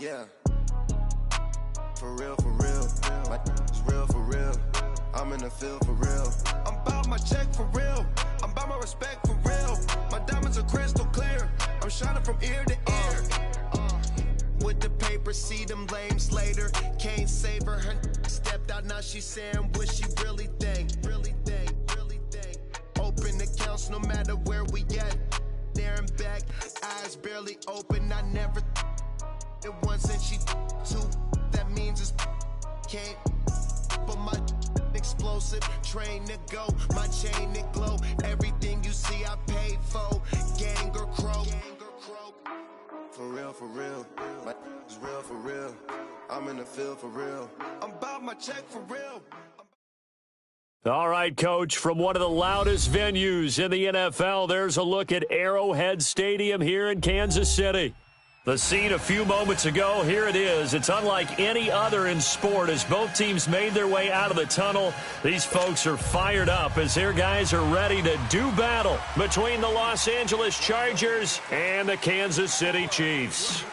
Yeah. For real, for real. Like, it's real, for real. I'm in the field, for real. I'm about my check, for real. I'm about my respect, for real. My diamonds are crystal clear. I'm shining from ear to ear. With the paper, see them lames later. Can't save her. Her stepped out, now she's saying what she really think. Really think, really think. Open accounts no matter where we at. There and back, eyes barely open. I never it once and she two. That means it's can't. But my explosive, train to go. My chain to glow. Everything you see I paid for. Gang or croak. For real, for real. Like, it's real, for real. I'm in the field, for real. I'm about my check, for real. All right, Coach, from one of the loudest venues in the NFL, there's a look at Arrowhead Stadium here in Kansas City. The scene a few moments ago, here it is. It's unlike any other in sport as both teams made their way out of the tunnel. These folks are fired up as their guys are ready to do battle between the Los Angeles Chargers and the Kansas City Chiefs.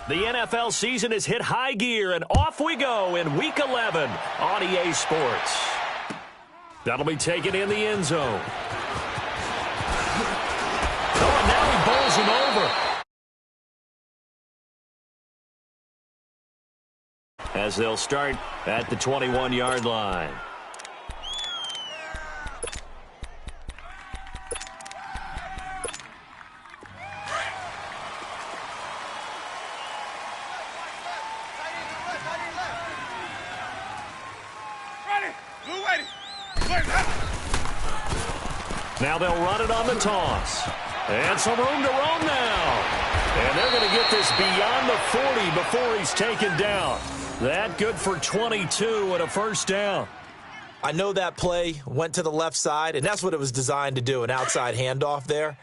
The NFL season has hit high gear, and off we go in Week 11 on EA Sports. That'll be taken in the end zone. Oh, and now he bowls him over. As they'll start at the 21-yard line. Now they'll run it on the toss. And some room to roam now. And they're going to get this beyond the 40 before he's taken down. That good for 22 and a first down. I know that play went to the left side, and that's what it was designed to do, an outside handoff there.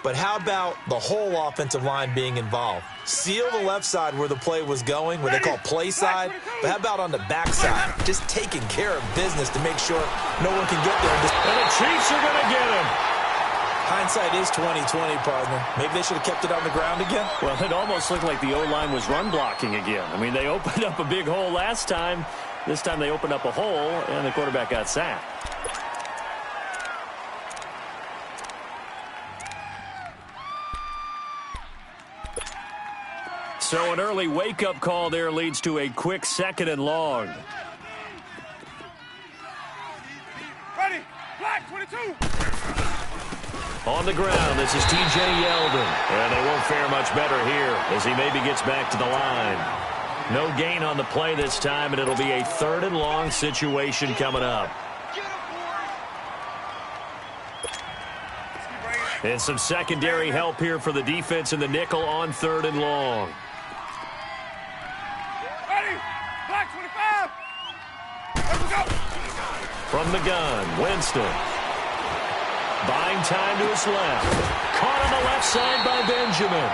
But how about the whole offensive line being involved? Seal the left side where the play was going, what they call play side. But how about on the back side? Just taking care of business to make sure no one can get there. And the Chiefs are going to get him. Hindsight is 20/20, partner. Maybe they should have kept it on the ground again. Well, it almost looked like the O-line was run blocking again. I mean, they opened up a big hole last time. This time they opened up a hole, and the quarterback got sacked. So an early wake-up call there leads to a quick 2nd and long. Ready, black 22. On the ground, this is T.J. Yeldon. And they won't fare much better here as he maybe gets back to the line. No gain on the play this time, and it'll be a 3rd and long situation coming up. And some secondary help here for the defense in the nickel on 3rd and long. Ready, black 25. Let's go. From the gun, Winston. Buying time to his left. Caught on the left side by Benjamin.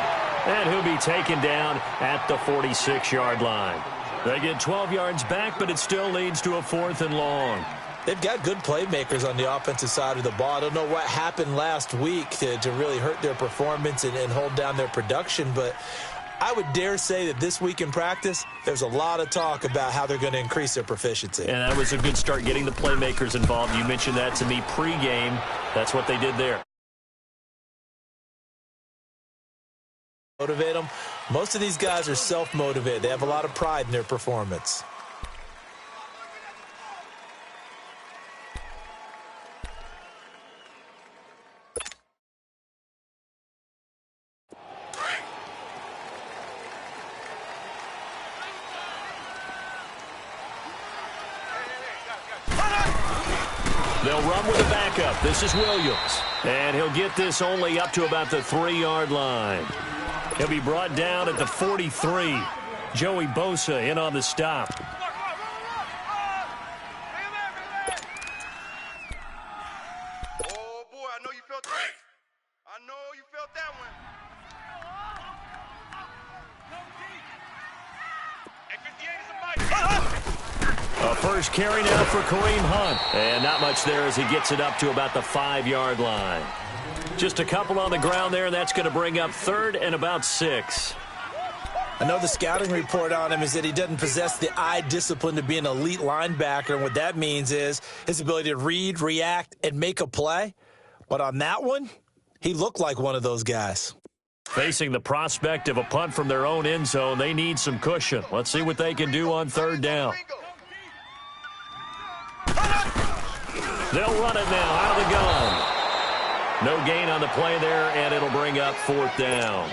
And he'll be taken down at the 46-yard line. They get 12 yards back, but it still leads to a 4th and long. They've got good playmakers on the offensive side of the ball. I don't know what happened last week to really hurt their performance and hold down their production, but I would dare say that this week in practice, there's a lot of talk about how they're going to increase their proficiency. And that was a good start getting the playmakers involved. You mentioned that to me pregame. That's what they did there. Motivate them. Most of these guys are self-motivated. They have a lot of pride in their performance. They'll run with a backup. This is Williams. And he'll get this only up to about the 3-yard line. He'll be brought down at the 43. Joey Bosa in on the stop. Oh, boy, I know you felt that. I know you felt that one. A first carry now for Kareem Hunt. And not much there as he gets it up to about the 5-yard line. Just a couple on the ground there, and that's going to bring up 3rd and about 6. I know the scouting report on him is that he doesn't possess the eye discipline to be an elite linebacker, and what that means is his ability to read, react, and make a play. But on that one, he looked like one of those guys. Facing the prospect of a punt from their own end zone, they need some cushion. Let's see what they can do on 3rd down. They'll run it now out of the gun. No gain on the play there, and it'll bring up 4th down.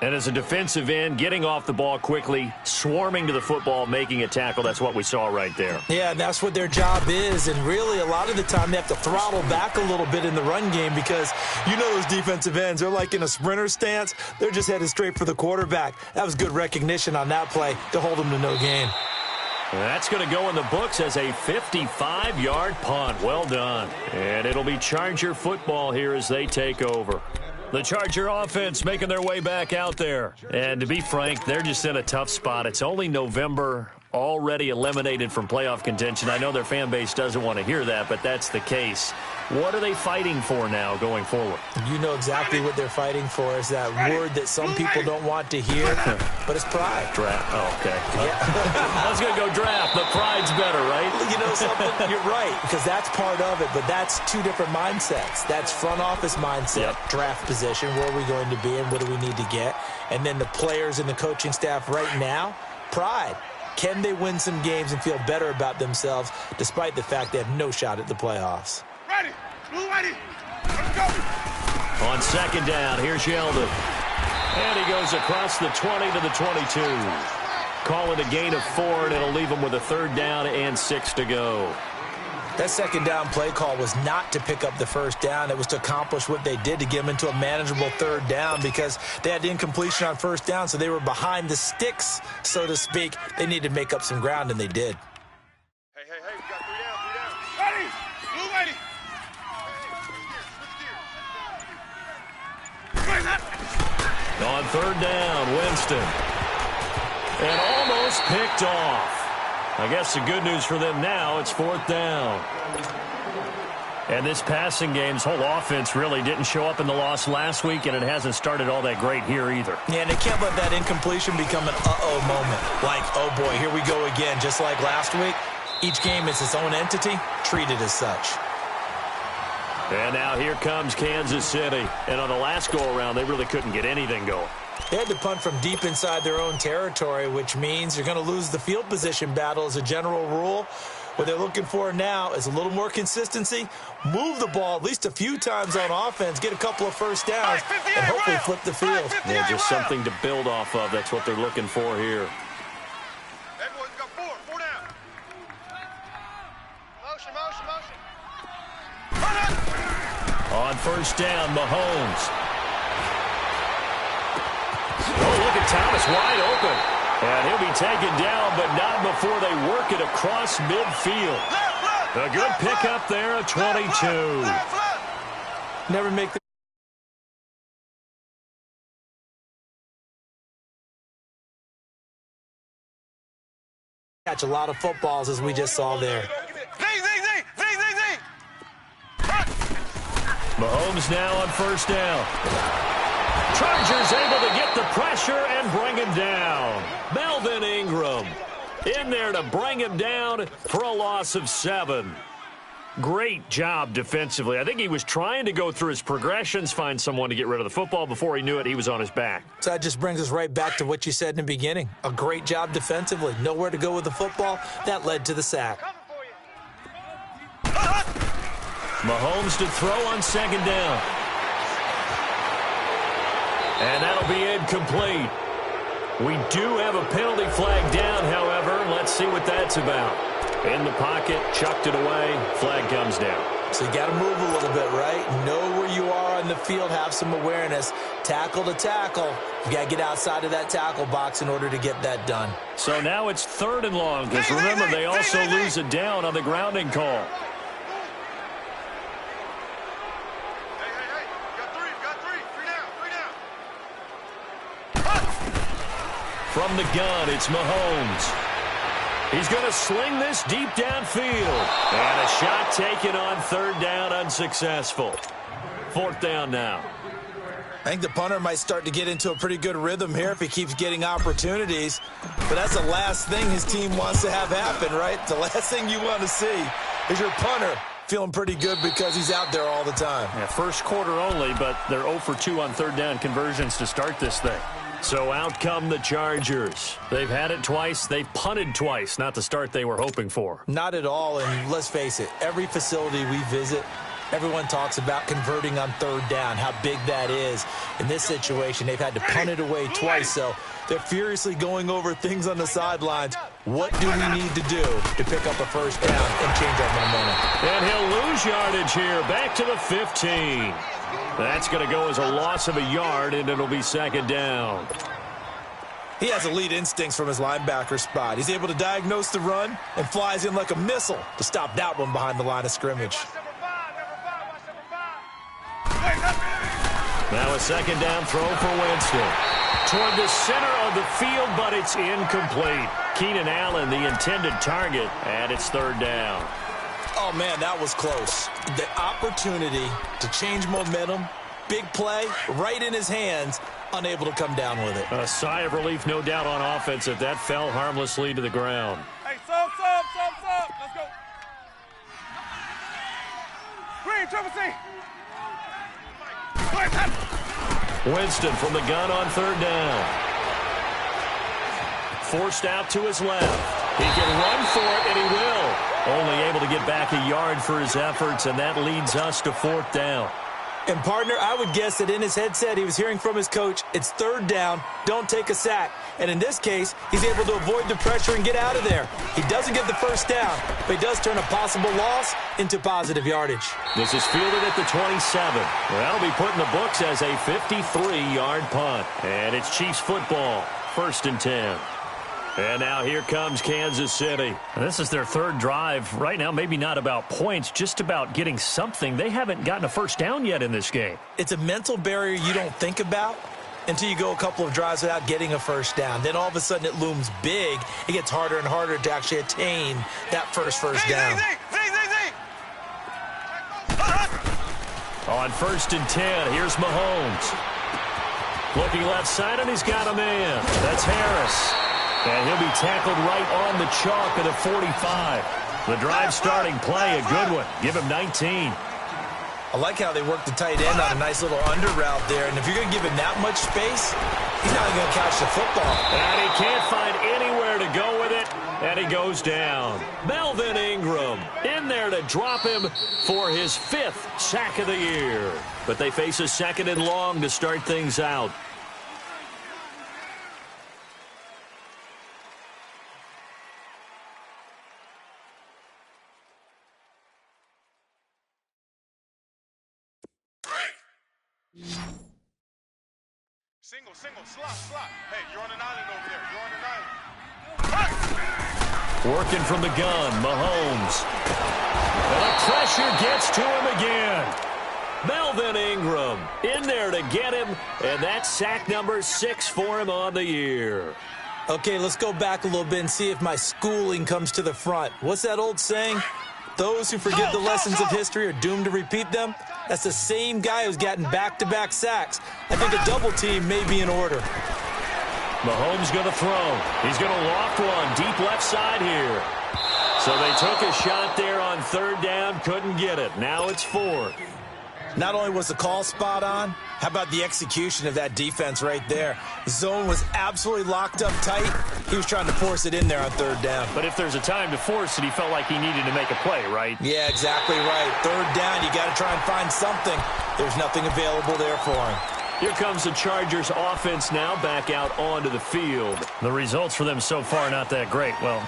And as a defensive end, getting off the ball quickly, swarming to the football, making a tackle, that's what we saw right there. Yeah, and that's what their job is. And really, a lot of the time, they have to throttle back a little bit in the run game because you know those defensive ends, they're like in a sprinter stance. They're just headed straight for the quarterback. That was good recognition on that play to hold them to no gain. That's going to go in the books as a 55-yard punt. Well done. And it'll be Charger football here as they take over. The Charger offense making their way back out there. And to be frank, they're just in a tough spot. It's only November, already eliminated from playoff contention. I know their fan base doesn't want to hear that, but that's the case. What are they fighting for now going forward? You know exactly what they're fighting for is that word that some people don't want to hear, but it's pride. Draft. Oh, okay. Yeah. I was going to go draft, but pride's better, right? You know something? You're right, because that's part of it, but that's two different mindsets. That's front office mindset, draft position, where are we going to be and what do we need to get? And then the players and the coaching staff right now, pride. Can they win some games and feel better about themselves despite the fact they have no shot at the playoffs? Ready. Blue ready. Let's go. On 2nd down, here's Yeldon. And he goes across the 20 to the 22. Call it a gain of 4, and it'll leave him with a 3rd down and 6 to go. That 2nd down play call was not to pick up the 1st down. It was to accomplish what they did to get them into a manageable 3rd down because they had incompletion on 1st down, so they were behind the sticks, so to speak. They needed to make up some ground, and they did. Hey, we got 3 down. Ready. Blue ready. On 3rd down, Winston. And almost picked off. I guess the good news for them now, it's 4th down. And this passing game's whole offense really didn't show up in the loss last week, and it hasn't started all that great here either. Yeah, and they can't let that incompletion become an uh-oh moment. Like, oh boy, here we go again, just like last week. Each game is its own entity, treated as such. And now here comes Kansas City. And on the last go-around, they really couldn't get anything going. They had to punt from deep inside their own territory, which means you're going to lose the field position battle as a general rule. What they're looking for now is a little more consistency, move the ball at least a few times on offense, get a couple of 1st downs, and hopefully flip the field. Yeah, just something to build off of. That's what they're looking for here. Everyone's got 4 down. Motion. On 1st down, Mahomes. Oh, look at Thomas wide open. And he'll be taken down, but not before they work it across midfield. A good pickup there at 22. Never make the catch a lot of footballs as we just saw there. Mahomes now on 1st down. Chargers able to get the pressure and bring him down. Melvin Ingram in there to bring him down for a loss of 7. Great job defensively. I think he was trying to go through his progressions, find someone to get rid of the football. Before he knew it, he was on his back. So that just brings us right back to what you said in the beginning. A great job defensively. Nowhere to go with the football. That led to the sack. Mahomes to throw on 2nd down. And that'll be incomplete. We do have a penalty flag down, however. Let's see what that's about. In the pocket, chucked it away, flag comes down. So you got to move a little bit, right? Know where you are on the field, have some awareness. Tackle to tackle. You got to get outside of that tackle box in order to get that done. So now it's 3rd and long, because remember, they also lose a down on the grounding call. Hey, From the gun, it's Mahomes. He's going to sling this deep downfield. And a shot taken on third down, unsuccessful. Fourth down now. I think the punter might start to get into a pretty good rhythm here if he keeps getting opportunities. But that's the last thing his team wants to have happen, right? The last thing you want to see is your punter feeling pretty good because he's out there all the time. Yeah, first quarter only, but they're 0 for 2 on third down conversions to start this thing. So out come the Chargers. They've had it twice. They've punted twice. Not the start they were hoping for. Not at all, and let's face it, every facility we visit, everyone talks about converting on third down, how big that is. In this situation, they've had to punt it away twice, so they're furiously going over things on the sidelines. What do we need to do to pick up a first down and change our momentum? And he'll lose yardage here, back to the 15. That's going to go as a loss of a yard, and it'll be second down. He has elite instincts from his linebacker spot. He's able to diagnose the run and flies in like a missile to stop that one behind the line of scrimmage. Now a second down throw for Winston. Toward the center of the field, but it's incomplete. Keenan Allen, the intended target, and it's third down. Oh, man, that was close. The opportunity to change momentum, big play, right in his hands, unable to come down with it. A sigh of relief, no doubt, on offense if that fell harmlessly to the ground. Hey, sub. Let's go. Green, triple C. Winston from the gun on third down. Forced out to his left. He can run for it, and he will. Only able to get back a yard for his efforts, and that leads us to fourth down. And, partner, I would guess that in his headset he was hearing from his coach, it's third down, don't take a sack. And in this case, he's able to avoid the pressure and get out of there. He doesn't get the first down, but he does turn a possible loss into positive yardage. This is fielded at the 27. That'll be put in the books as a 53-yard punt. And it's Chiefs football, 1st and 10. And now here comes Kansas City. This is their third drive. Right now, maybe not about points, just about getting something. They haven't gotten a first down yet in this game. It's a mental barrier you don't think about until you go a couple of drives without getting a first down. Then all of a sudden it looms big. It gets harder and harder to actually attain that first down. On 1st and 10, here's Mahomes. Looking left side, and he's got a man. That's Harris. And he'll be tackled right on the chalk of the 45. The drive starting play, a good one. Give him 19. I like how they work the tight end on a nice little under route there. And if you're going to give him that much space, he's not going to catch the football. And he can't find anywhere to go with it. And he goes down. Melvin Ingram in there to drop him for his 5th sack of the year. But they face a 2nd and long to start things out. Single, slot. Hey, you're on an island over there. You're on an island. Working from the gun, Mahomes. And the pressure gets to him again. Melvin Ingram in there to get him, and that's sack number 6 for him on the year. Okay, let's go back a little bit and see if my schooling comes to the front. What's that old saying? Those who forget the lessons of history are doomed to repeat them. That's the same guy who's gotten back-to-back sacks. I think a double team may be in order. Mahomes going to throw. He's going to loft one deep left side here. So they took a shot there on third down, couldn't get it. Now it's 4th. Not only was the call spot on, how about the execution of that defense right there? The zone was absolutely locked up tight. He was trying to force it in there on third down. But if there's a time to force it, he felt like he needed to make a play, right? Yeah, exactly right. Third down, you got to try and find something. There's nothing available there for him. Here comes the Chargers offense now back out onto the field. The results for them so far not that great. Well,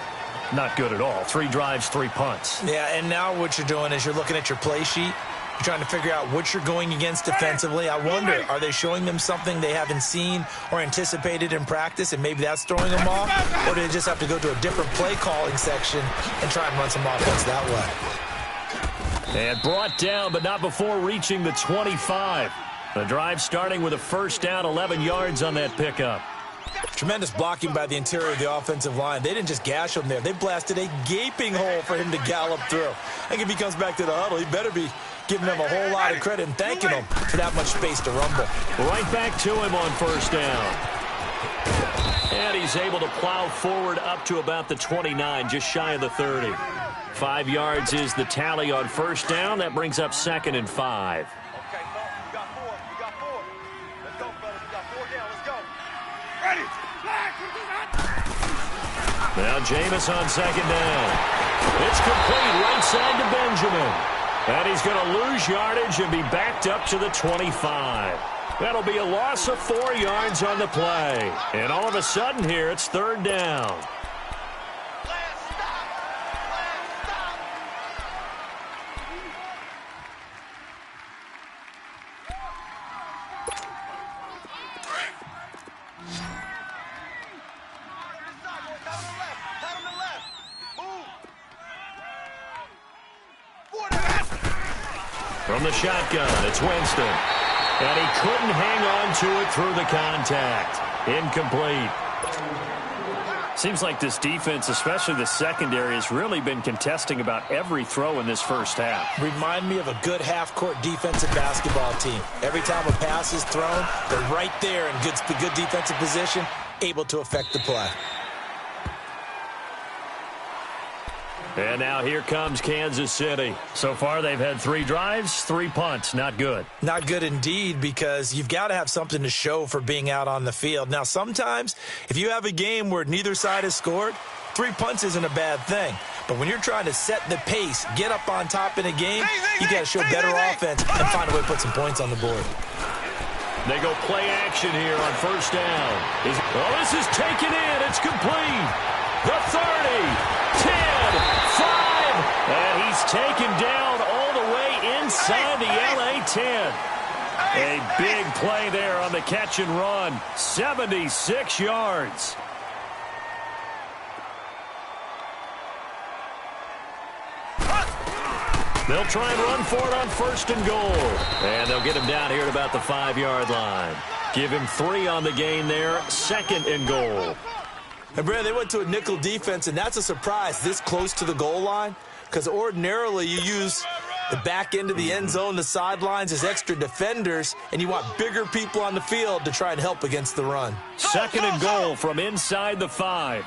not good at all. 3 drives, 3 punts. Yeah, and now what you're doing is you're looking at your play sheet. You're trying to figure out what you're going against defensively. I wonder, are they showing them something they haven't seen or anticipated in practice, and maybe that's throwing them off? Or do they just have to go to a different play calling section and try and run some offense that way? And brought down, but not before reaching the 25. The drive starting with a first down, 11 yards on that pickup. Tremendous blocking by the interior of the offensive line. They didn't just gash him there. They blasted a gaping hole for him to gallop through. I think if he comes back to the huddle, he better be giving them a whole lot of credit and thanking them for that much space to rumble. Right back to him on first down. And he's able to plow forward up to about the 29, just shy of the 30. 5 yards is the tally on first down. That brings up 2nd and 5. Okay, so you got 4. You got 4. Let's go, fellas. You got 4 down. Let's go. Ready. Now Jameis on 2nd down. It's complete right side to Benjamin. And he's going to lose yardage and be backed up to the 25. That'll be a loss of 4 yards on the play. And all of a sudden here, it's 3rd down. From the shotgun, it's Winston. And he couldn't hang on to it through the contact. Incomplete. Seems like this defense, especially the secondary, has really been contesting about every throw in this first half. Remind me of a good half-court defensive basketball team. Every time a pass is thrown, they're right there in good defensive position, able to affect the play. And now here comes Kansas City. So far they've had 3 drives, 3 punts. Not good. Not good indeed, because you've got to have something to show for being out on the field. Now, sometimes if you have a game where neither side has scored, 3 punts isn't a bad thing. But when you're trying to set the pace, get up on top in a game, you got to show better offense and find a way to put some points on the board. They go play action here on first down. This is taken in. It's complete. The 30, 10, 5, and he's taken down all the way inside the LA 10. A big play there on the catch and run. 76 yards. They'll try and run for it on 1st and goal. And they'll get him down here at about the 5-yard line. Give him 3 on the gain there. 2nd and goal. And, Brad, they went to a nickel defense, and that's a surprise this close to the goal line, because ordinarily you use the back end of the end zone, the sidelines as extra defenders, and you want bigger people on the field to try and help against the run. 2nd and goal from inside the 5.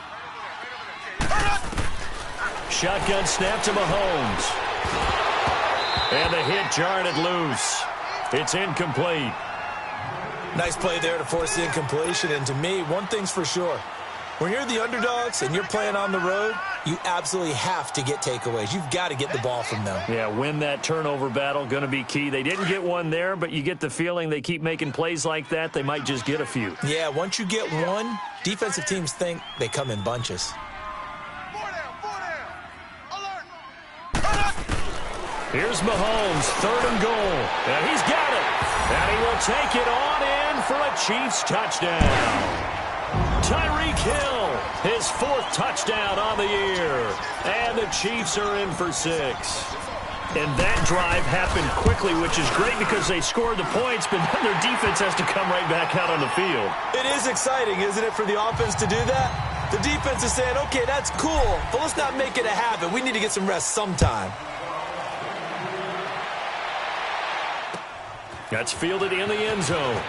Shotgun snap to Mahomes. And the hit jarred it loose. It's incomplete. Nice play there to force the incompletion, and to me, one thing's for sure. When you're the underdogs and you're playing on the road, you absolutely have to get takeaways. You've got to get the ball from them. Yeah, win that turnover battle, going to be key. They didn't get one there, but you get the feeling they keep making plays like that, they might just get a few. Yeah, once you get one, defensive teams think they come in bunches. 4 down. Alert. Here's Mahomes, 3rd and goal. And he's got it. And he will take it on in for a Chiefs touchdown. Tyreek Hill, his 4th touchdown on the year. And the Chiefs are in for 6. And that drive happened quickly, which is great because they scored the points, but then their defense has to come right back out on the field. It is exciting, isn't it, for the offense to do that? The defense is saying, okay, that's cool, but let's not make it a habit. We need to get some rest sometime. That's fielded in the end zone.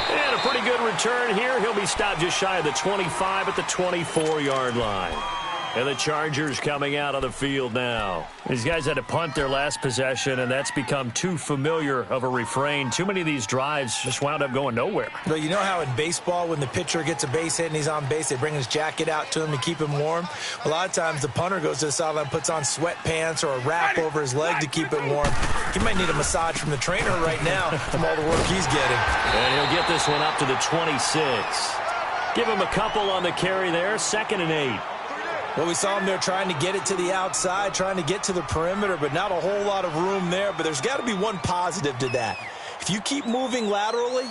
And a pretty good return here. He'll be stopped just shy of the 25 at the 24-yard line. And the Chargers coming out on the field now. These guys had to punt their last possession, and that's become too familiar of a refrain. Too many of these drives just wound up going nowhere. Well, you know how in baseball, when the pitcher gets a base hit and he's on base, they bring his jacket out to him to keep him warm? A lot of times the punter goes to the sideline, puts on sweatpants or a wrap over his leg to keep it warm. He might need a massage from the trainer right now from all the work he's getting. And he'll get this one up to the 26. Give him a couple on the carry there. 2nd and 8. Well, we saw him there trying to get it to the outside, trying to get to the perimeter, but not a whole lot of room there. But there's got to be one positive to that. If you keep moving laterally,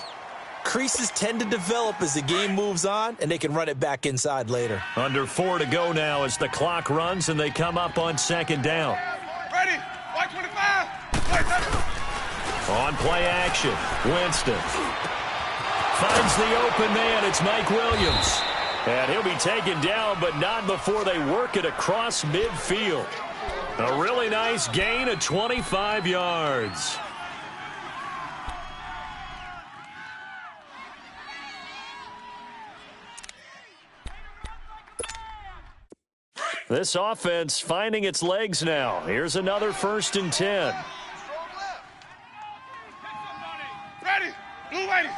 creases tend to develop as the game moves on, and they can run it back inside later. Under 4 to go now as the clock runs, and they come up on 2nd down. Ready. White 25. On play action, Winston. finds the open man. It's Mike Williams. And he'll be taken down, but not before they work it across midfield. A really nice gain of 25 yards. This offense finding its legs now. Here's another 1st and 10. Ready. Blue ready.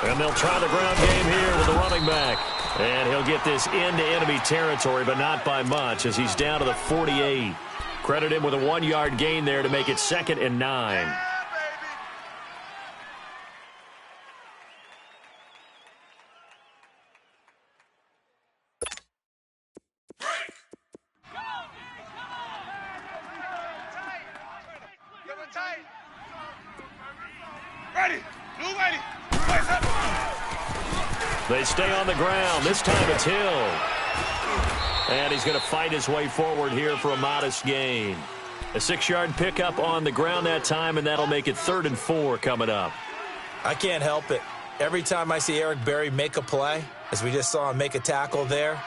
And they'll try the ground game here with the running back. And he'll get this into enemy territory, but not by much as he's down to the 48. Credit him with a 1-yard gain there to make it 2nd and 9. Ready. Blue ready. They stay on the ground. This time it's Hill. And he's going to fight his way forward here for a modest gain. A 6-yard pickup on the ground that time, and that'll make it 3rd and 4 coming up. I can't help it. Every time I see Eric Berry make a play, as we just saw him make a tackle there,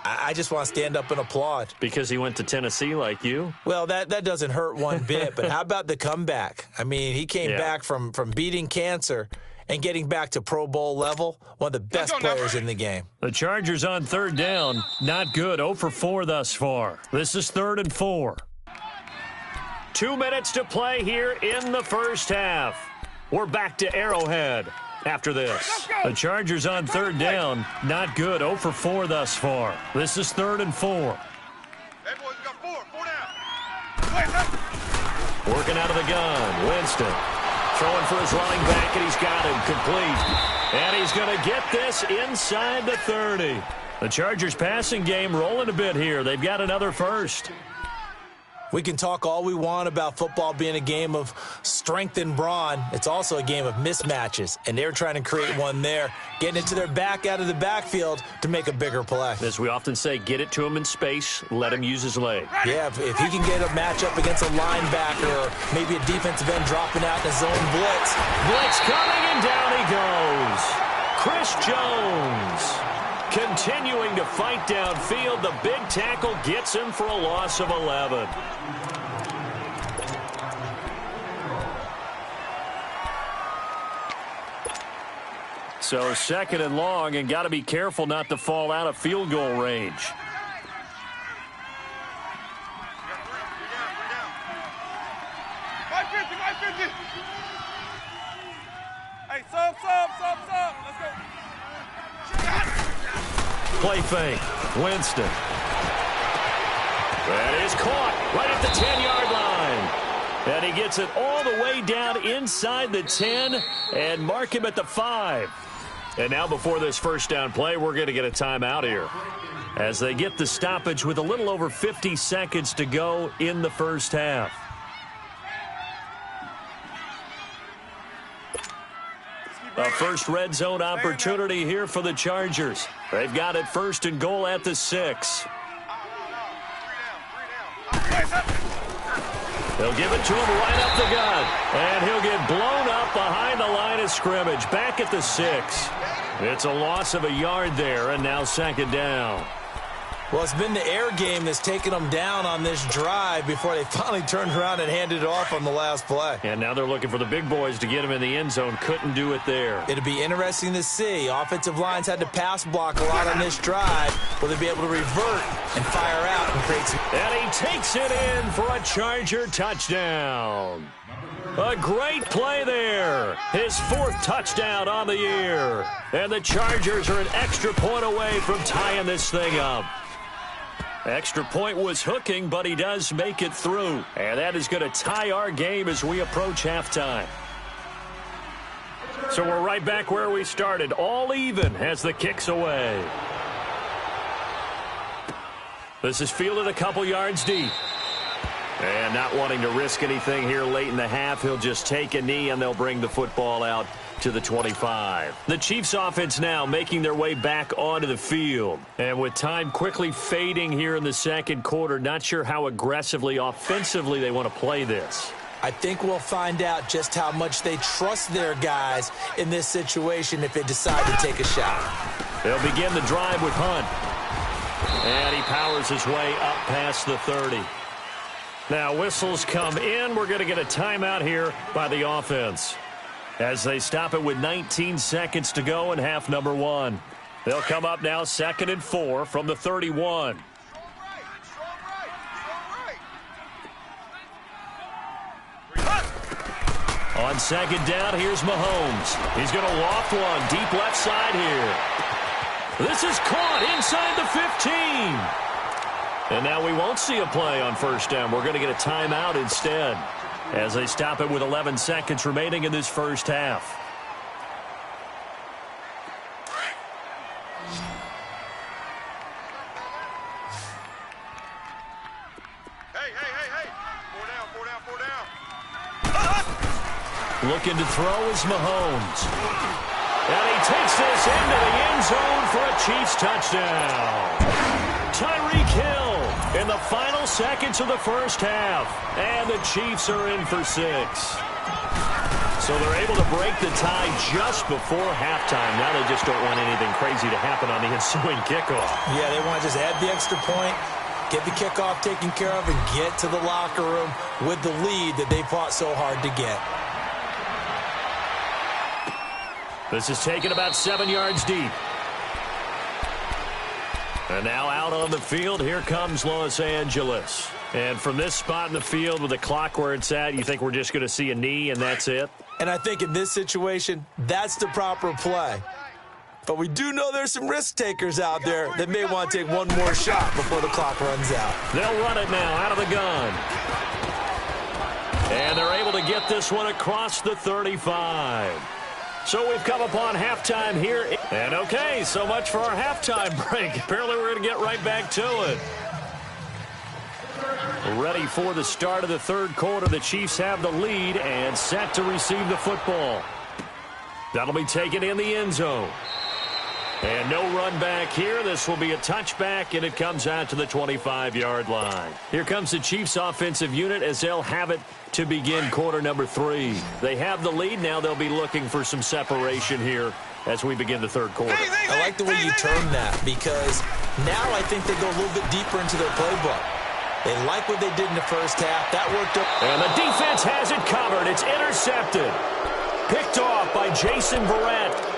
I just want to stand up and applaud. Because he went to Tennessee like you? Well, that doesn't hurt one bit, but how about the comeback? I mean, he came back from beating cancer and getting back to Pro Bowl level, one of the best players in the game. The Chargers on 3rd down. Not good. 0 for 4 thus far. This is 3rd and 4. 2 minutes to play here in the first half. We're back to Arrowhead after this. The Chargers on 3rd down. Not good. 0 for 4 thus far. This is 3rd and 4. Hey, boys, we got 4 down. Working out of the gun. Winston throwing for his running back, and he's got him complete. And he's going to get this inside the 30. The Chargers passing game rolling a bit here. They've got another first. We can talk all we want about football being a game of strength and brawn. It's also a game of mismatches, and they're trying to create one there, getting it to their back out of the backfield to make a bigger play. As we often say, get it to him in space, let him use his leg. Yeah, if he can get a matchup against a linebacker or maybe a defensive end dropping out in a zone blitz. Blitz coming, and down he goes. Chris Jones continuing to fight downfield. The big tackle gets him for a loss of 11. So 2nd and long, and got to be careful not to fall out of field goal range. Hey, sub. Let's go. Play fake. Winston. That is caught right at the 10-yard line. And he gets it all the way down inside the 10 and mark him at the 5. And now before this first down play, we're going to get a timeout here as they get the stoppage with a little over 50 seconds to go in the first half. A first red zone opportunity here for the Chargers. They've got it 1st and goal at the 6. They'll give it to him right up the gut. And he'll get blown up behind the line of scrimmage. Back at the 6. It's a loss of a yard there, and now 2nd down. Well, it's been the air game that's taken them down on this drive before they finally turned around and handed it off on the last play. And now they're looking for the big boys to get him in the end zone. Couldn't do it there. It'll be interesting to see. Offensive lines had to pass block a lot on this drive. Will they be able to revert and fire out and create some... And he takes it in for a Charger touchdown. A great play there. His 4th touchdown on the year. And the Chargers are an extra point away from tying this thing up. Extra point was hooking, but he does make it through. And that is going to tie our game as we approach halftime. So we're right back where we started. All even as the kick's away. This is fielded a couple yards deep. And not wanting to risk anything here late in the half, he'll just take a knee and they'll bring the football out to the 25. The Chiefs offense now making their way back onto the field. And with time quickly fading here in the second quarter, not sure how aggressively, offensively they want to play this. I think we'll find out just how much they trust their guys in this situation if they decide to take a shot. They'll begin the drive with Hunt. And he powers his way up past the 30. Now whistles come in. We're going to get a timeout here by the offense as they stop it with 19 seconds to go in half number 1. They'll come up now 2nd and 4 from the 31. On 2nd down, here's Mahomes. He's going to loft one deep left side here. This is caught inside the 15. And now we won't see a play on 1st down. We're going to get a timeout instead as they stop it with 11 seconds remaining in this first half. Hey. 4 down. Looking to throw is Mahomes. And he takes this into the end zone for a Chiefs touchdown. Tyreek Hill in the final seconds of the first half. And the Chiefs are in for 6. So they're able to break the tie just before halftime. Now they just don't want anything crazy to happen on the ensuing kickoff. Yeah, they want to just add the extra point, get the kickoff taken care of, and get to the locker room with the lead that they fought so hard to get. This is taken about 7 yards deep. And now out on the field, here comes Los Angeles. And from this spot in the field with the clock where it's at, you think we're just going to see a knee and that's it? And I think in this situation, that's the proper play. But we do know there's some risk takers out there that may want to take one more shot before the clock runs out. They'll run it now out of the gun. And they're able to get this one across the 35. So we've come upon halftime here. And okay, so much for our halftime break. Apparently we're going to get right back to it. Ready for the start of the third quarter. The Chiefs have the lead and set to receive the football. That'll be taken in the end zone. And no run back here. This will be a touchback, and it comes out to the 25-yard line. Here comes the Chiefs offensive unit as they'll have it to begin quarter number 3. They have the lead. Now they'll be looking for some separation here as we begin the third quarter. I like the way you term that because now I think they go a little bit deeper into their playbook. They like what they did in the first half. That worked up. And the defense has it covered. It's intercepted. Picked off by Jason Verrett.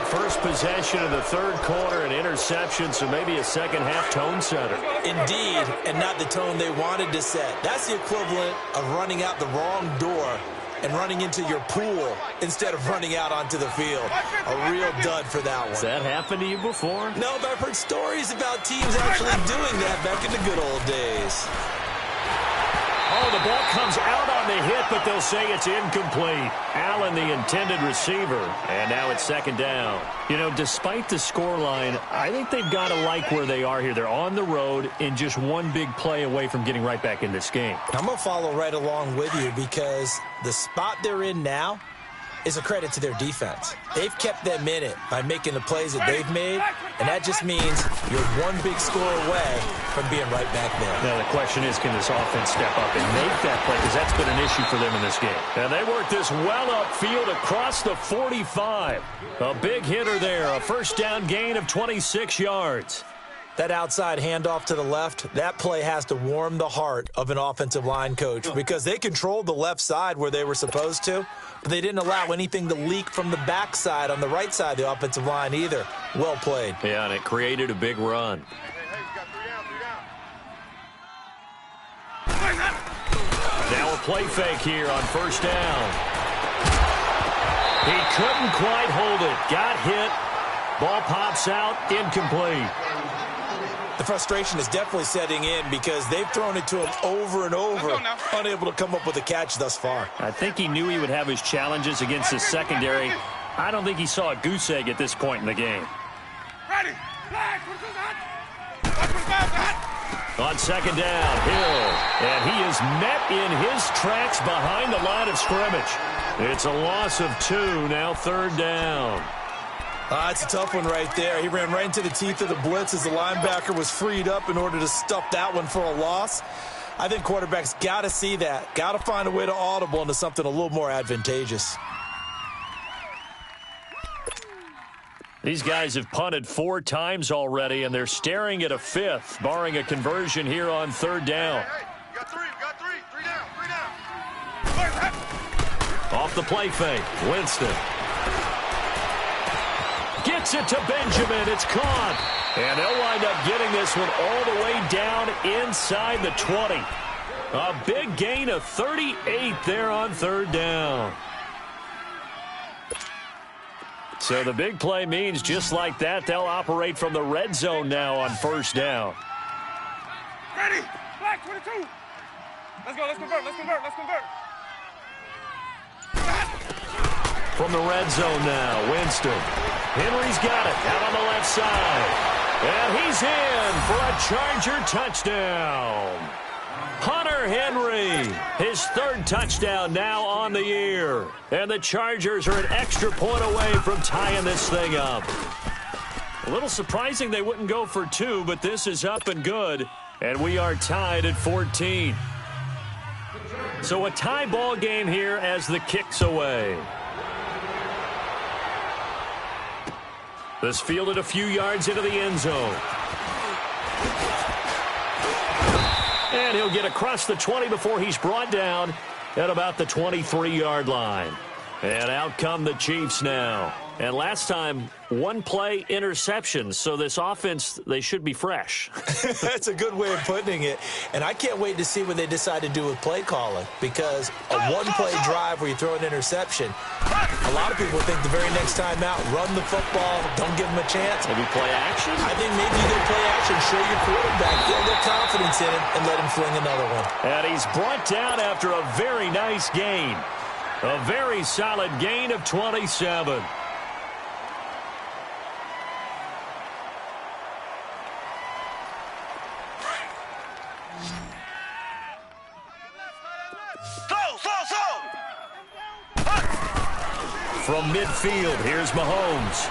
First possession of the third quarter, an interception, so maybe a second-half tone setter. Indeed, and not the tone they wanted to set. That's the equivalent of running out the wrong door and running into your pool instead of running out onto the field. A real dud for that one. Has that happened to you before? No, but I've heard stories about teams actually doing that back in the good old days. Oh, the ball comes out on the hit, but they'll say it's incomplete. Allen, the intended receiver, and now it's second down. You know, despite the scoreline, I think they've got to like where they are here. They're on the road and just one big play away from getting right back in this game. I'm going to follow right along with you because the spot they're in now is a credit to their defense. They've kept them in it by making the plays that they've made, and that just means you're one big score away from being right back there. Now, the question is, can this offense step up and make that play? Because that's been an issue for them in this game. And they work this well upfield across the 45. A big hitter there, a first down gain of 26 yards. That outside handoff to the left, that play has to warm the heart of an offensive line coach because they controlled the left side where they were supposed to, but they didn't allow anything to leak from the backside on the right side of the offensive line either. Well played. Yeah, and it created a big run. Hey, you got 3 down. Now a play fake here on first down. He couldn't quite hold it. Got hit. Ball pops out. Incomplete. The frustration is definitely setting in because they've thrown it to him over and over, unable to come up with a catch thus far. I think he knew he would have his challenges against his secondary. I don't think he saw a goose egg at this point in the game. Ready. On second down, Hill. And he is met in his tracks behind the line of scrimmage. It's a loss of 2, now third down. It's a tough one right there. He ran right into the teeth of the blitz as the linebacker was freed up in order to stuff that one for a loss. I think quarterbacks got to see that, got to find a way to audible into something a little more advantageous. These guys have punted 4 times already, and they're staring at a 5th, barring a conversion here on 3rd down. Hey, you got 3 down. Off the play fake, Winston. Gets it to Benjamin. It's caught. And they'll wind up getting this one all the way down inside the 20. A big gain of 38 there on 3rd down. So the big play means just like that, they'll operate from the red zone now on 1st down. Ready? Black 22. Let's go. Let's convert. From the red zone now, Winston. Henry's got it out on the left side. And he's in for a Charger touchdown. Hunter Henry, his 3rd touchdown now on the year. And the Chargers are an extra point away from tying this thing up. A little surprising they wouldn't go for 2, but this is up and good. And we are tied at 14. So a tie ball game here as the kick's away. This fielded a few yards into the end zone. And he'll get across the 20 before he's brought down at about the 23-yard line. And out come the Chiefs now. And last time, 1 play interception. So this offense, they should be fresh. That's a good way of putting it. And I can't wait to see what they decide to do with play calling. Because a 1-play drive where you throw an interception, a lot of people think the very next time out, run the football, don't give them a chance. Maybe play action? I think maybe you go play action, show your quarterback, build their confidence in him, and let him fling another one. And he's brought down after a very nice gain. A very solid gain of 27. From midfield, here's Mahomes.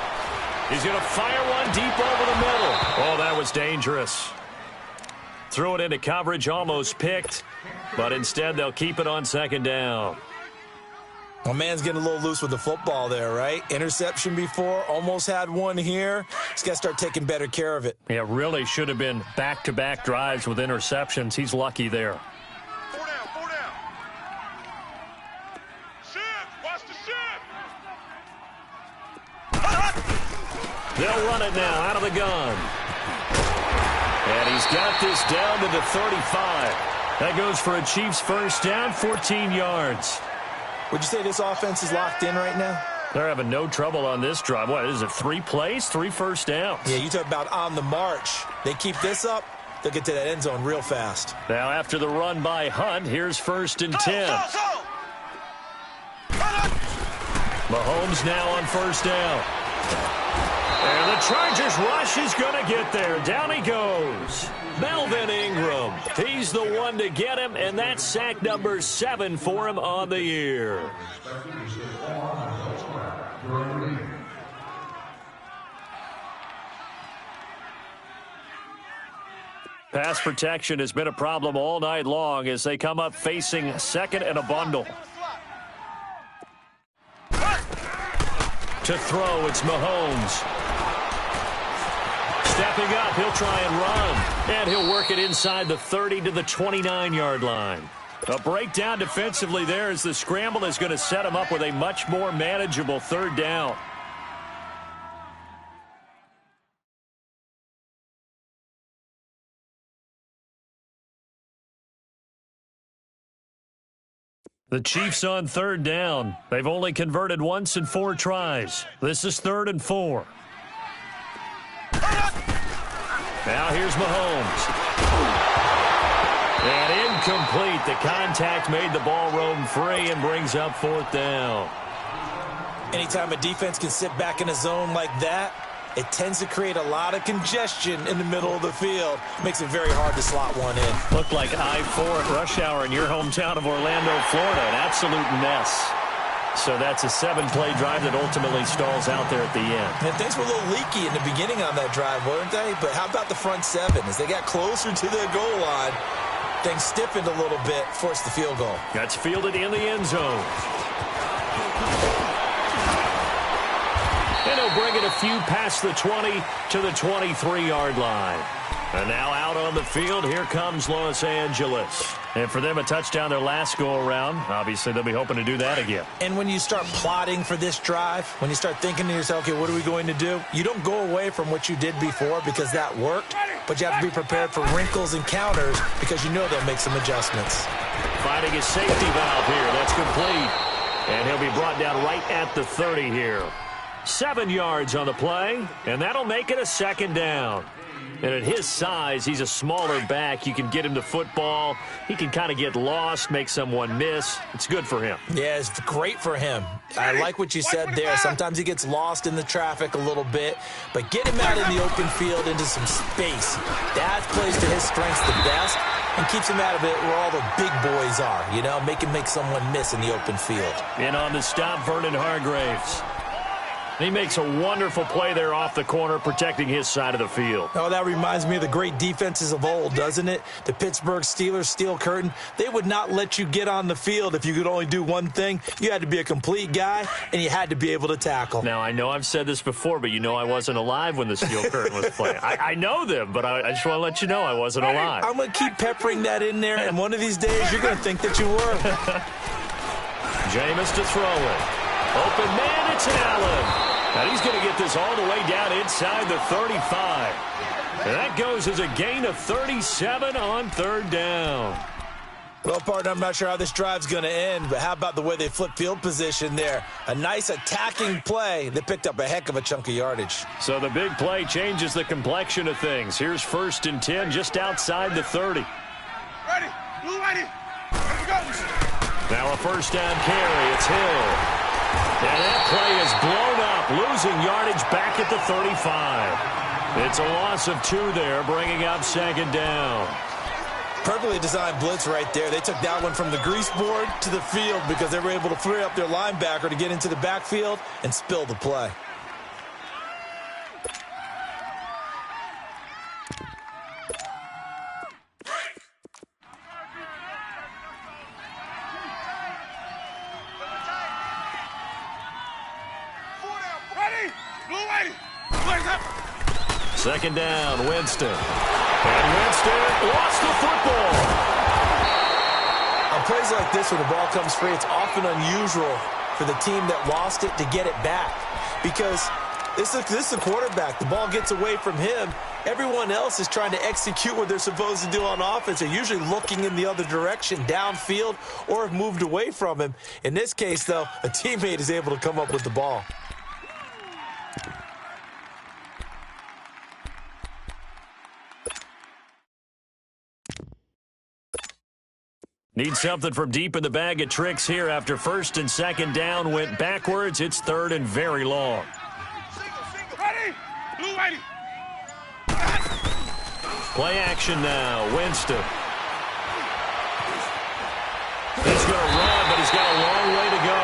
He's going to fire one deep over the middle. Oh, that was dangerous. Threw it into coverage, almost picked, but instead they'll keep it on 2nd down. Well, man's getting a little loose with the football there, right? Interception before, almost had one here. He's got to start taking better care of it. Yeah, really should have been back-to-back drives with interceptions. He's lucky there. 4 down. Shift. Watch the shift. They'll run it now out of the gun. And he's got this down to the 35. That goes for a Chiefs 1st down, 14 yards. Would you say this offense is locked in right now? They're having no trouble on this drive. What is it, 3 plays, 3 first downs? Yeah, you talk about on the march. They keep this up, they'll get to that end zone real fast. Now after the run by Hunt, here's 1st and 10. Mahomes now on 1st down. And the Chargers rush is going to get there. Down he goes. Melvin Ingram. He's the one to get him, and that's sack number 7 for him on the year. Pass protection has been a problem all night long as they come up facing 2nd and a bundle. To throw, it's Mahomes. Stepping up, he'll try and run. And he'll work it inside the 30 to the 29-yard line. A breakdown defensively there as the scramble is going to set him up with a much more manageable 3rd down. The Chiefs on 3rd down. They've only converted once in 4 tries. This is 3rd and 4. Now here's Mahomes. And incomplete. The contact made the ball roam free and brings up 4th down. Anytime a defense can sit back in a zone like that, it tends to create a lot of congestion in the middle of the field. Makes it very hard to slot one in. Looked like I-4 at rush hour in your hometown of Orlando, Florida. An absolute mess. So that's a 7-play drive that ultimately stalls out there at the end. And things were a little leaky in the beginning on that drive, weren't they? But how about the front 7? As they got closer to their goal line, things stiffened a little bit, forced the field goal. That's fielded in the end zone. And he'll bring it a few past the 20 to the 23-yard line. And now out on the field, here comes Los Angeles. And for them, a touchdown their last go-around. Obviously, they'll be hoping to do that again. And when you start plotting for this drive, when you start thinking to yourself, okay, what are we going to do? You don't go away from what you did before because that worked, but you have to be prepared for wrinkles and counters because you know they'll make some adjustments. Finding his safety valve here. That's complete. And he'll be brought down right at the 30 here. 7 yards on the play, and that'll make it a second down. And at his size, he's a smaller back. You can get him the football. He can kind of get lost, make someone miss. It's good for him. Yeah, it's great for him. I like what you said there. Sometimes he gets lost in the traffic a little bit, but get him out in the open field into some space. That plays to his strengths the best and keeps him out of it where all the big boys are, you know, make someone miss in the open field. In on the stop, Vernon Hargraves. He makes a wonderful play there off the corner, protecting his side of the field. Oh, that reminds me of the great defenses of old, doesn't it? The Pittsburgh Steelers, Steel Curtain. They would not let you get on the field if you could only do one thing. You had to be a complete guy, and you had to be able to tackle. Now, I know I've said this before, but you know I wasn't alive when the Steel Curtain was playing. I know them, but I just want to let you know I wasn't alive. I'm going to keep peppering that in there, and one of these days you're going to think that you were. Jameis to throw it. Open man, it's Allen. And he's going to get this all the way down inside the 35. And that goes as a gain of 37 on third down. Well, partner, I'm not sure how this drive's going to end, but how about the way they flip field position there? A nice attacking play. They picked up a heck of a chunk of yardage. So the big play changes the complexion of things. Here's 1st and 10 just outside the 30. Ready. Blue ready. Let's go. Now a first down carry. It's Hill. And that play is blown up, losing yardage back at the 35. It's a loss of 2 there, bringing up 2nd down. Perfectly designed blitz right there. They took that one from the grease board to the field because they were able to free up their linebacker to get into the backfield and spill the play. Second down, Winston. And Winston lost the football. On plays like this where the ball comes free, it's often unusual for the team that lost it to get it back. Because this is the quarterback. The ball gets away from him. Everyone else is trying to execute what they're supposed to do on offense. They're usually looking in the other direction, downfield, or have moved away from him. In this case, though, a teammate is able to come up with the ball. Need something from deep in the bag of tricks here after 1st and 2nd down went backwards. It's 3rd and very long. Single. Ready. Blue ready. Play action now. Winston. He's going to run, but he's got a long way to go.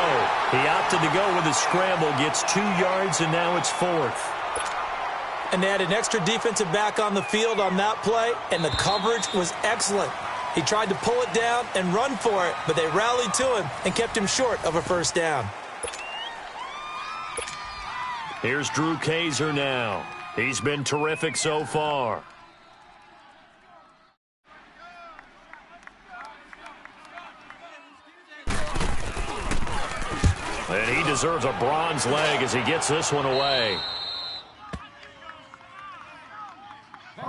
He opted to go with a scramble, gets 2 yards, and now it's 4th. And they had an extra defensive back on the field on that play, and the coverage was excellent. He tried to pull it down and run for it, but they rallied to him and kept him short of a first down. Here's Drew Kaiser now. He's been terrific so far. And he deserves a bronze leg as he gets this one away.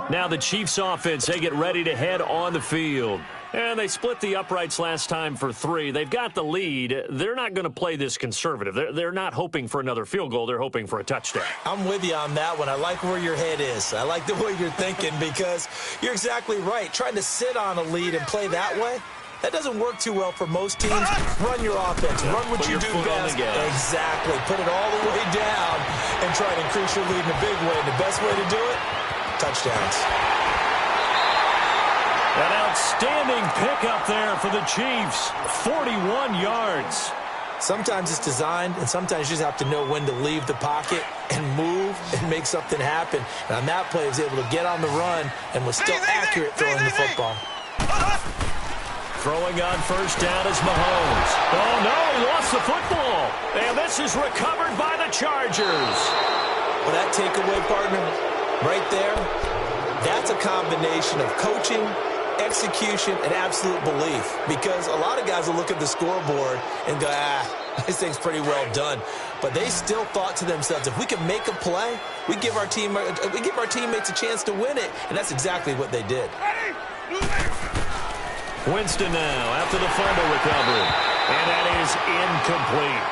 Now the Chiefs offense, they get ready to head on the field. And they split the uprights last time for 3. They've got the lead. They're not going to play this conservative. They're not hoping for another field goal. They're hoping for a touchdown. I'm with you on that one. I like where your head is. I like the way you're thinking because you're exactly right. Trying to sit on a lead and play that way, that doesn't work too well for most teams. Run your offense. Run what you do best. Exactly. Put it all the way down and try to increase your lead in a big way. And the best way to do it, touchdowns. An outstanding pickup there for the Chiefs. 41 yards. Sometimes it's designed, and sometimes you just have to know when to leave the pocket and move and make something happen. And on that play, he was able to get on the run and was still accurate throwing the football. Throwing on first down is Mahomes. Oh, no, he lost the football. And this is recovered by the Chargers. Well, that takeaway, partner, right there, that's a combination of coaching, execution, and absolute belief. Because a lot of guys will look at the scoreboard and go, this thing's pretty well done. But they still thought to themselves, if we can make a play, we give our teammates a chance to win it. And that's exactly what they did. Winston now after the fumble recovery. And that is incomplete.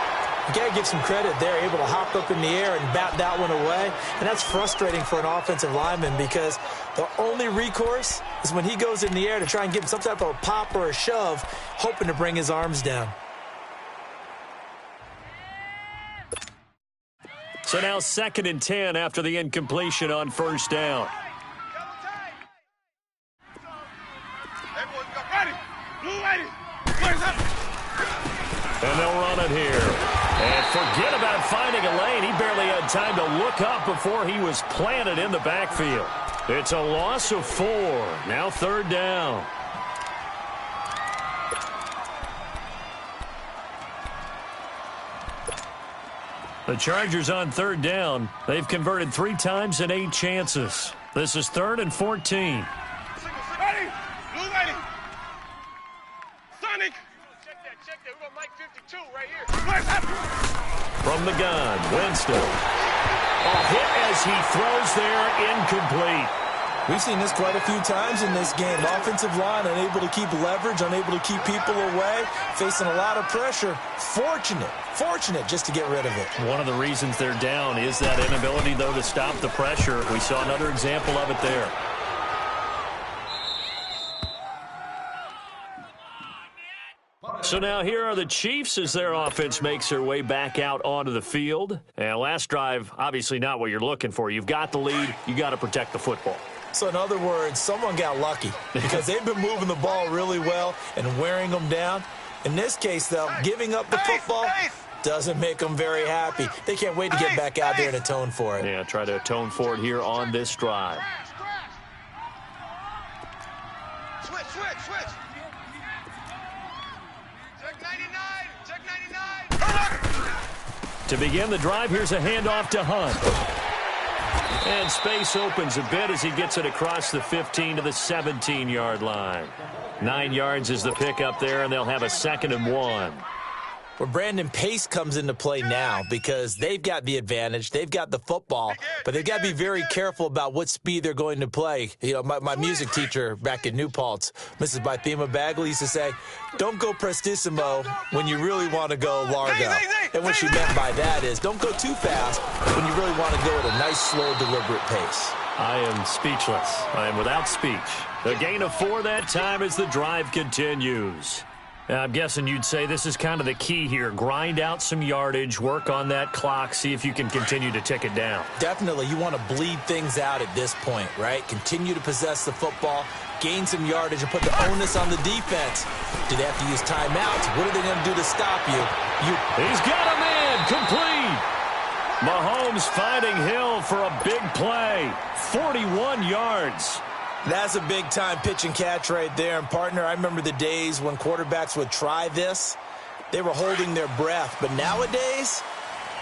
You got to give some credit. They're able to hop up in the air and bat that one away. And that's frustrating for an offensive lineman because the only recourse is when he goes in the air to try and give him some type of a pop or a shove, hoping to bring his arms down. So now 2nd and 10 after the incompletion on first down. And they'll run it here. And forget about finding a lane. He barely had time to look up before he was planted in the backfield. It's a loss of 4. Now 3rd down. The Chargers on 3rd down. They've converted 3 times in 8 chances. This is 3rd and 14. Ready? Blue ready. Sonic. Check that. We're going to Mike 52 right here. From the gun, Winston. A hit as he throws there, incomplete. We've seen this quite a few times in this game. Offensive line unable to keep leverage, unable to keep people away, facing a lot of pressure. Fortunate just to get rid of it. One of the reasons they're down is that inability, though, to stop the pressure. We saw another example of it there. So now here are the Chiefs as their offense makes their way back out onto the field. And last drive, obviously not what you're looking for. You've got the lead. You got to protect the football. So in other words, someone got lucky because they've been moving the ball really well and wearing them down. In this case, though, giving up the football doesn't make them very happy. They can't wait to get back out there and atone for it. Yeah, try to atone for it here on this drive. Switch. Check 99. Check 99. To begin the drive, here's a handoff to Hunt. And space opens a bit as he gets it across the 15 to the 17-yard line. 9 yards is the pickup there, and they'll have a 2nd and 1. Well, Brandon, pace comes into play now because they've got the advantage. They've got the football, but they've got to be very careful about what speed they're going to play. You know, my music teacher back in New Paltz, Mrs. Bythema Bagley, used to say, don't go prestissimo when you really want to go largo. And what she meant by that is don't go too fast when you really want to go at a nice, slow, deliberate pace. I am speechless. I am without speech. A gain of 4 that time as the drive continues. I'm guessing you'd say this is kind of the key here. Grind out some yardage, work on that clock, see if you can continue to tick it down. Definitely. You want to bleed things out at this point, right? Continue to possess the football, gain some yardage, and put the onus on the defense. Do they have to use timeouts? What are they going to do to stop you? He's got a man complete. Mahomes finding Hill for a big play. 41 yards. That's a big-time pitch and catch right there. And, partner, I remember the days when quarterbacks would try this. They were holding their breath. But nowadays,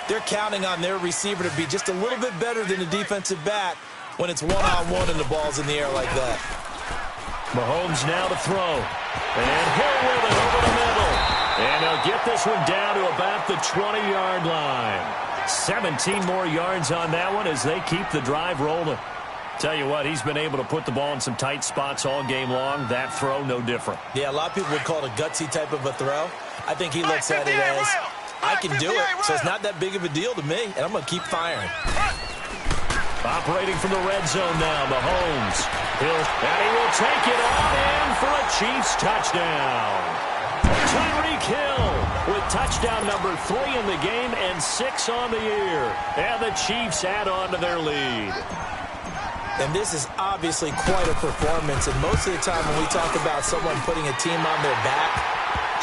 they're counting on their receiver to be just a little bit better than the defensive back when it's one-on-one and the ball's in the air like that. Mahomes now to throw. And Hill with it over the middle. And they'll get this one down to about the 20-yard line. 17 more yards on that one as they keep the drive rolling. Tell you what, he's been able to put the ball in some tight spots all game long. That throw, no different. Yeah, a lot of people would call it a gutsy type of a throw. I think he looks at it as, I can do it, so it's not that big of a deal to me, and I'm going to keep firing. Operating from the red zone now, Mahomes. And he will take it on in for a Chiefs touchdown. Tyreek Hill with touchdown number 3 in the game and 6 on the year. And the Chiefs add on to their lead. And this is obviously quite a performance. And most of the time when we talk about someone putting a team on their back,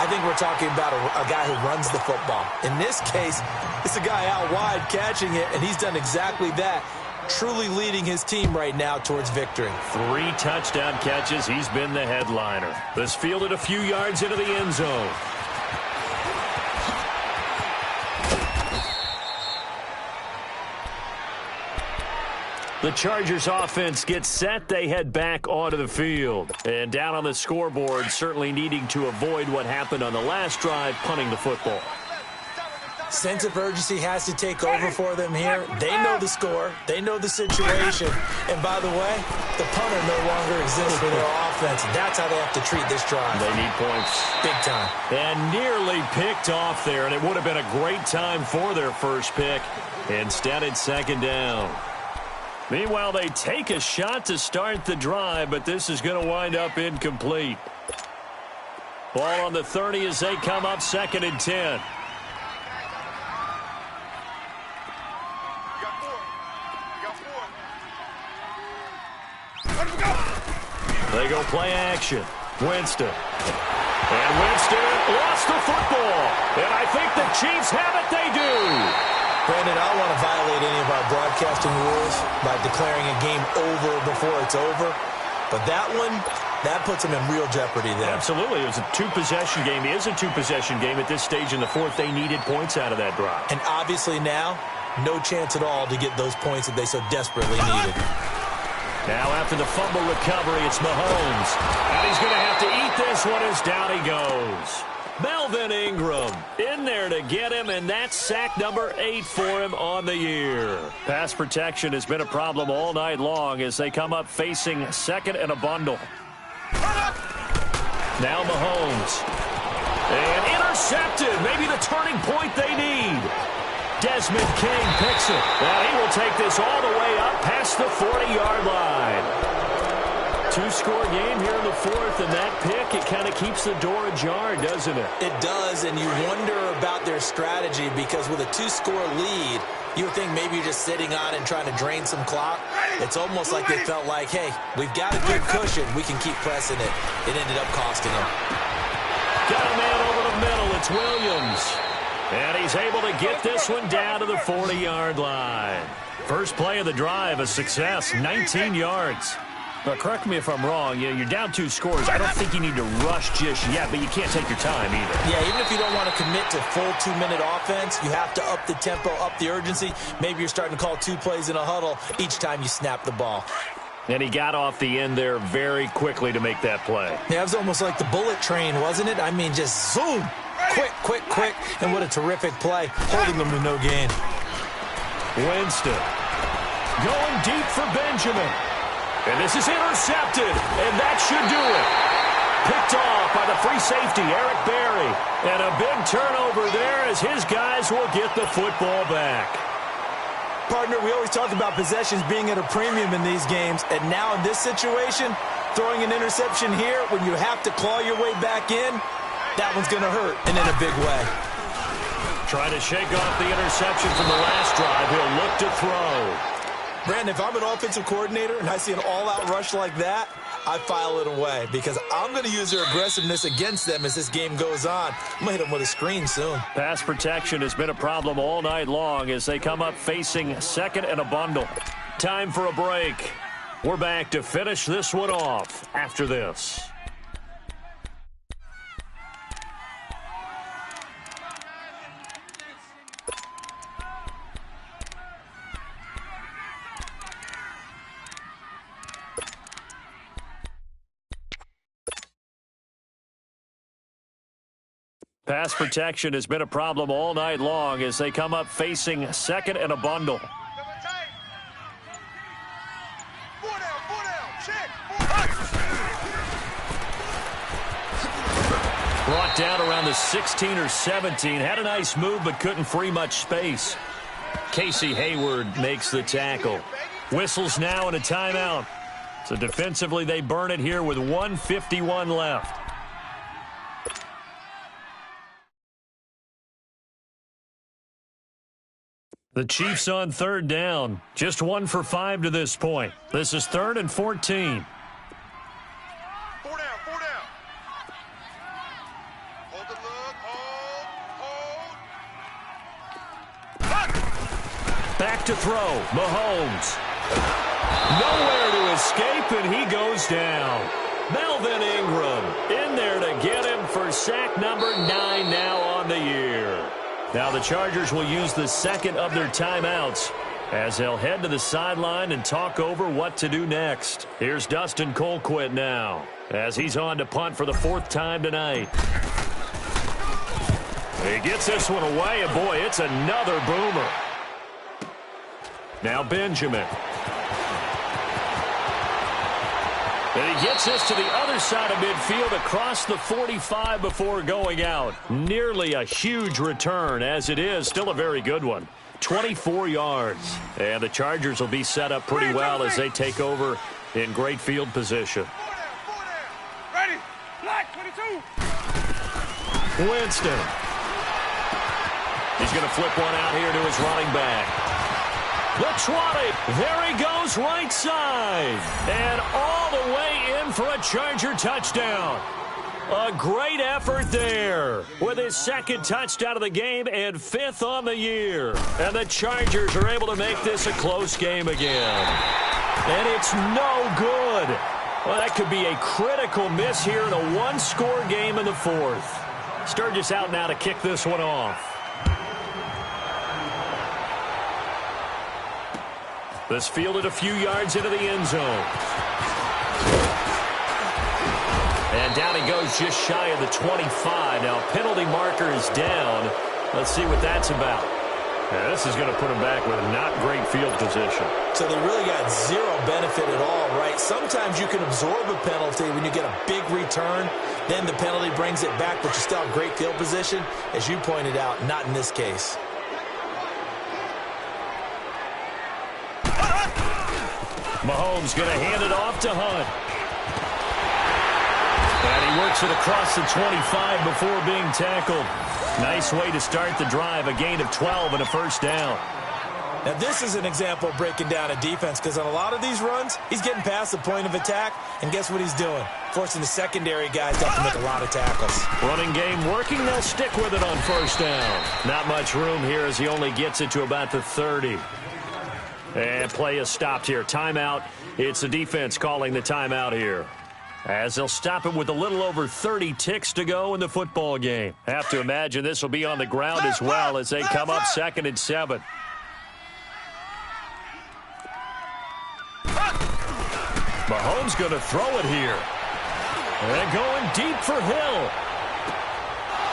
I think we're talking about a guy who runs the football. In this case, it's a guy out wide catching it, and he's done exactly that. truly leading his team right now towards victory. 3 touchdown catches. He's been the headliner. This fielded a few yards into the end zone. The Chargers offense gets set. They head back onto the field. And down on the scoreboard, certainly needing to avoid what happened on the last drive, punting the football. Sense of urgency has to take over for them here. They know the score. They know the situation. And by the way, the punter no longer exists for their offense. That's how they have to treat this drive. They need points. Big time. And nearly picked off there, and it would have been a great time for their first pick. Instead, it's second down. Meanwhile, they take a shot to start the drive, but this is going to wind up incomplete. Ball on the 30 as they come up 2nd and 10. They go play action. Winston. And Winston lost the football. And I think the Chiefs have it. They do. Brandon, I don't want to violate any of our broadcasting rules by declaring a game over before it's over. But that one, that puts them in real jeopardy there. Absolutely. It was a 2-possession game. It is a 2-possession game at this stage in the fourth. They needed points out of that drive. And obviously now, no chance at all to get those points that they so desperately needed. Now after the fumble recovery, it's Mahomes. And he's going to have to eat this one as down he goes. Melvin Ingram in there to get him, and that's sack number 8 for him on the year. Pass protection has been a problem all night long as they come up facing 2nd and a bundle. Now Mahomes. And intercepted. Maybe the turning point they need. Desmond King picks it. Well, he will take this all the way up past the 40-yard line. 2-score game here in the fourth, and that pick, it kind of keeps the door ajar, doesn't it? It does, and you wonder about their strategy because with a 2-score lead, you would think maybe you're just sitting on and trying to drain some clock. It's almost like they felt like, hey, we've got a good cushion. We can keep pressing it. It ended up costing them. Got a man over the middle. It's Williams. And he's able to get this one down to the 40-yard line. First play of the drive, a success, 19 yards. But correct me if I'm wrong, you're down 2 scores. I don't think you need to rush just yet, but you can't take your time either. Yeah, even if you don't want to commit to full 2-minute offense, you have to up the tempo, up the urgency. Maybe you're starting to call 2 plays in a huddle each time you snap the ball. And he got off the end there very quickly to make that play. Yeah, it was almost like the bullet train, wasn't it? I mean, just zoom. Quick, quick, quick. And what a terrific play, holding them to no gain. Winston going deep for Benjamin. And this is intercepted, and that should do it. Picked off by the free safety, Eric Berry. And a big turnover there as his guys will get the football back. Partner, we always talk about possessions being at a premium in these games, and now in this situation, throwing an interception here when you have to claw your way back in, that one's going to hurt, and in a big way. Trying to shake off the interception from the last drive. He'll look to throw. Brandon, if I'm an offensive coordinator and I see an all-out rush like that, I file it away because I'm going to use their aggressiveness against them as this game goes on. I'm going to hit them with a screen soon. Pass protection has been a problem all night long as they come up facing 2nd and a bundle. Time for a break. We're back to finish this one off after this. Pass protection has been a problem all night long as they come up facing 2nd and a bundle. Brought down around the 16 or 17. Had a nice move but couldn't free much space. Casey Hayward makes the tackle. Whistles now and a timeout. So defensively they burn it here with 1:51 left. The Chiefs on 3rd down. Just 1 for 5 to this point. This is 3rd and 14. 4 down, 4 down. Hold the look, hold. Back to throw. Mahomes. up, and he goes down. Melvin Ingram in there to get him for sack number 9 now on the year. Now the Chargers will use the second of their timeouts as they'll head to the sideline and talk over what to do next. Here's Dustin Colquitt now as he's on to punt for the 4th time tonight. He gets this one away, and boy, it's another boomer. Now Benjamin. And he gets this to the other side of midfield across the 45 before going out. Nearly a huge return as it is. Still a very good one. 24 yards. And the Chargers will be set up pretty well as they take over in great field position. Ready? Black 22. Winston. He's going to flip one out here to his running back. The 20. There he goes right side. And all the way in for a Charger touchdown. A great effort there with his 2nd touchdown of the game and 5th on the year. And the Chargers are able to make this a close game again. And it's no good. Well, that could be a critical miss here in a one-score game in the 4th. Sturgis out now to kick this one off. This fielded a few yards into the end zone. And down he goes just shy of the 25. Now penalty marker is down. Let's see what that's about. Yeah, this is going to put him back with not great field position. So they really got zero benefit at all, right? Sometimes you can absorb a penalty when you get a big return. Then the penalty brings it back, but you still have great field position. As you pointed out, not in this case. Mahomes going to hand it off to Hunt. And he works it across the 25 before being tackled. Nice way to start the drive, a gain of 12 and a 1st down. Now this is an example of breaking down a defense because on a lot of these runs, he's getting past the point of attack, and guess what he's doing? Forcing the secondary guys to have to make a lot of tackles. Running game working, they'll stick with it on 1st down. Not much room here as he only gets it to about the 30. And play is stopped here. Timeout. It's the defense calling the timeout here, as they'll stop it with a little over 30 ticks to go in the football game. Have to imagine this will be on the ground as well as they come up 2nd and 7. Mahomes going to throw it here. And going deep for Hill.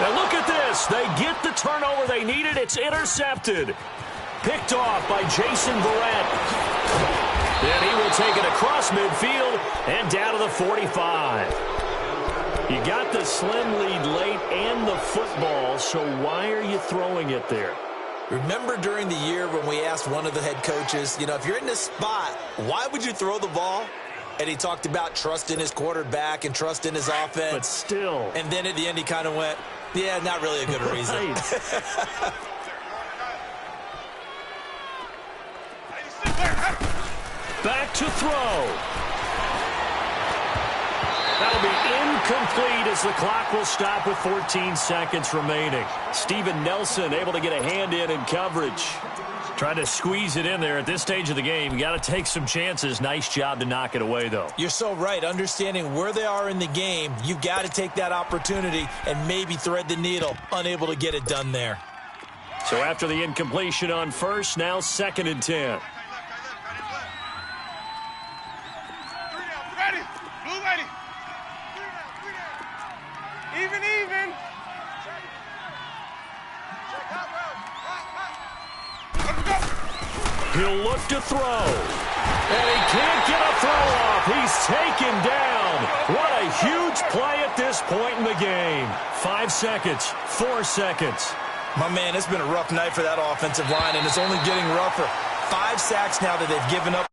And look at this. They get the turnover they needed. It's intercepted. Picked off by Jason Verrett. And he will take it across midfield and down to the 45. You got the slim lead late and the football, so why are you throwing it there? Remember during the year when we asked one of the head coaches, you know, if you're in this spot, why would you throw the ball? And he talked about trust in his quarterback and trust in his offense. But still. And then at the end he kind of went, yeah, not really a good reason. Back to throw. That'll be incomplete as the clock will stop with 14 seconds remaining. Steven Nelson able to get a hand in coverage. Trying to squeeze it in there at this stage of the game. You got to take some chances. Nice job to knock it away, though. You're so right. Understanding where they are in the game, you've got to take that opportunity and maybe thread the needle. Unable to get it done there. So after the incompletion on 1st, now 2nd and 10. Even. He'll look to throw. And he can't get a throw off. He's taken down. What a huge play at this point in the game. 5 seconds, 4 seconds. My man, it's been a rough night for that offensive line, and it's only getting rougher. 5 sacks now that they've given up.